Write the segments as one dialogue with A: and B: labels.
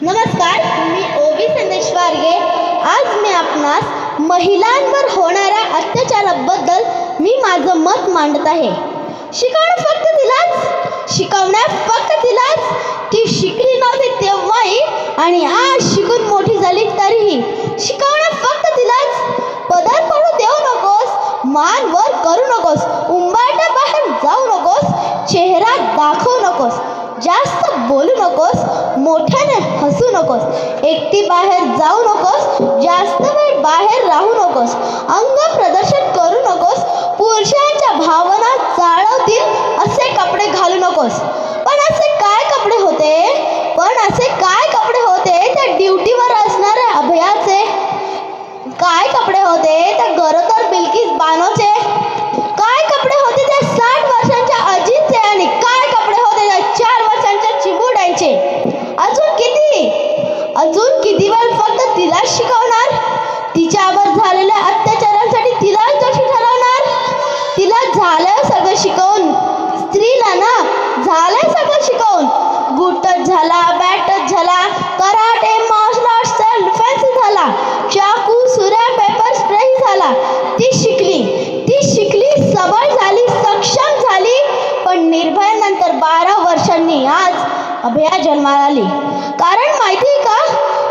A: नमस्कार, मी ओबी संदेश वारगे. आज मी आपणास महिलांवर होणाऱ्या अत्याचाराबद्दल मी माझं मत मांडत आहे. शिकवणं फक्त तिलाच, शिकवण्यात फक्त तिलाच. ती शिकली नव्हती तेव्हाही आणि आज शिकून मोठी झाली तरीही शिकवणं फक्त तिलाच. पदर पडू देऊ नकोस, मान वर करू नकोस, उंबारट्या बाहेर जाऊ नकोस, चेहरा दाखवू नकोस, जास्त बोलू नकोस, मोठ्याने हसू नकोस, एकटी बाहेर जाऊ नकोस, जास्त वेळ बाहेर राहू नकोस, अंग प्रदर्शन करू नकोस, पुरुषांच्या भावना चाळवतील असे कपडे घालू नकोस. पण असे काय कपडे होते त्या ड्युटीवर असणाऱ्या अभयाचे? काय कपडे होते त्या गरोदर बिल्किस बानोचे? काय कपडे होते त्या 60 वर्षांच्या अजितचे? आणि काय कपडे होते त्या 4 वर्षांच्या चिमुरड्यांचे? अजून किती वेळ फक्त तिलाच शिकवणार? तिच्यावर झालेल्या अत्याचारांसाठी तिलाच दोषी ठरवणार? तिला झालं सगळं शिकवून, स्त्रीला ना झालंय सगळं शिकवून. गुड टच झाला, बॅड टच झाला, karate, martial art, self defence झाला, चाकू, सुऱ्या, पेपर स्प्रे झाला. ती शिकली, सबळ झाली, सक्षम झाली. पण निर्भयानंतर 12 वर्षांनी आज अभया जन्माला आली. कारण माहिती का?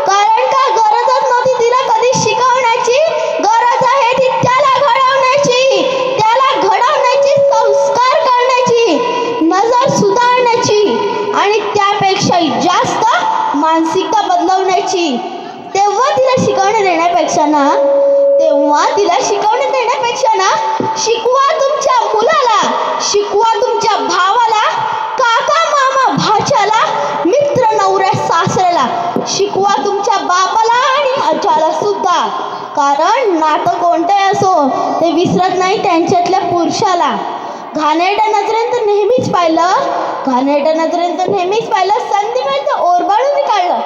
A: कारण का गरजच नव्हती तिला कधी शिकवण्याची. गरज आहे ती त्याला घडवण्याची, संस्कार करण्याची, नजर सुधारण्याची आणि त्यापेक्षाही जास्त मानसिकता बदलवण्याची. तेव्हा तिला शिकवणे देण्यापेक्षा ना शिकवा तुमच्या मुलाला, शिकवा तुमच्या भावाला, काका मामा भाच्याला, मित्र नवऱ्या सासऱ्याला, शिकवा तुमच्या बापाला आणि आज्याला सुद्धा. कारण नातं कोणते असो ते विसरत नाही त्यांच्यातल्या पुरुषाला. घाणेरड्या नजरेनं नेहमीच पाहिलं, संधी मिळतं ओरबाळून काढलं.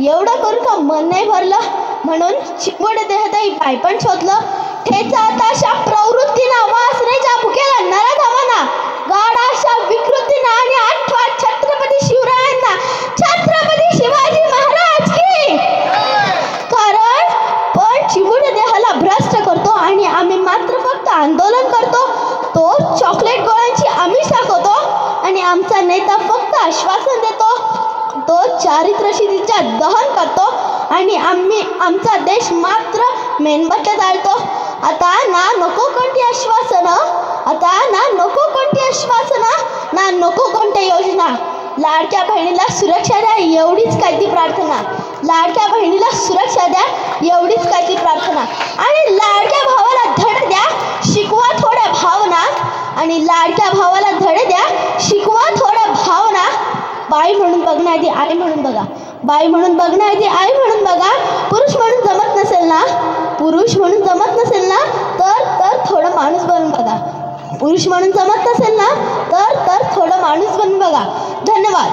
A: एवढं करून का मन नाही भरलं? म्हणून चिमुरड्या देहतही बायपण शोधलं. ठेचा ताशा प्रवृत्तीना, वासनेच्या भुकेला नराधमांना, गाडाशा विकृतींना आणि आठवा छत्रपती शिवरायांना, छत्रपती शिवाजी महाराज की. कारण पण चिमुरड्या देहाला भ्रष्ट करतो आणि आम्ही मात्र फक्त आंदोलन करतो. तो चॉकलेट गोळ्यांची आम्ही दाखवतो आणि आमचा नेता फक्त आश्वासन देतो. तो चारित्र्यशीलतेचे दहन करतो आणि आम्ही आमचा देश मात्र मेणबत्त्या जाळतो. आता ना नको कोणती आश्वासनं, ना नको कोणत्या योजना. लाडक्या बहिणीला सुरक्षा द्या एवढीच काय ती प्रार्थना. आणि लाडक्या भावाला धडे द्या, शिकवा थोड्या भावना. बाई म्हणून बघण्याआधी आई म्हणून बघा. पुरुष म्हणून जमत नसेल ना तर थोडं माणूस बनून बघा. धन्यवाद.